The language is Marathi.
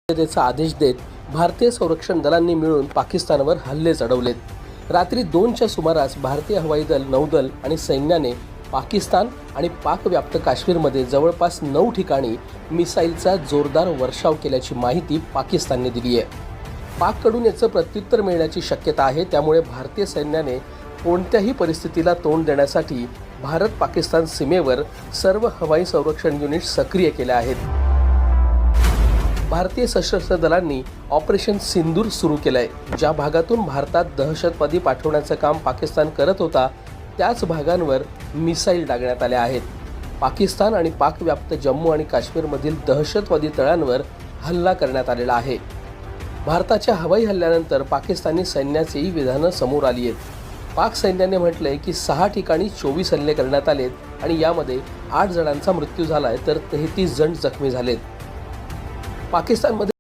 त्याचा आदेश देत भारतीय संरक्षण दलांनी मिळून पाकिस्तानवर हल्ले चढवलेत। रात्री 2च्या सुमारास भारतीय हवाई दल, नौदल आणि सैन्याने पाकिस्तान आणि पाकव्याप्त काश्मीरमध्ये जवळपास 9 ठिकाणी मिसाईलचा जोरदार वर्षाव केल्याची माहिती पाकिस्तानने दिली आहे। पाककडून याचं प्रत्युत्तर मिळण्याची शक्यता आहे, त्यामुळे भारतीय सैन्याने कोणत्याही परिस्थितीला तोंड देण्यासाठी भारत-पाकिस्तान सीमेवर सर्व हवाई संरक्षण युनिट सक्रिय केले आहेत। भारतीय सशस्त्र दलांनी ऑपरेशन सिंदूर सुरू केलंय। ज्या भागातून भारतात दहशतवादी पाठवण्याचं काम पाकिस्तान करत होता त्याच भागांवर मिसाईल डागण्यात आल्या आहेत। पाकिस्तान आणि पाकव्याप्त जम्मू आणि काश्मीरमधील दहशतवादी तळांवर हल्ला करण्यात आलेला आहे। भारताच्या हवाई हल्ल्यानंतर पाकिस्तानी सैन्याचीही विधानं समोर आली आहेत। पाक सैन्याने म्हटलंय की 6 ठिकाणी 24 हल्ले करण्यात आलेत आणि यामध्ये 8 जणांचा मृत्यू झालाय तर 33 जण जखमी झालेत। पाकिस्तानमध्ये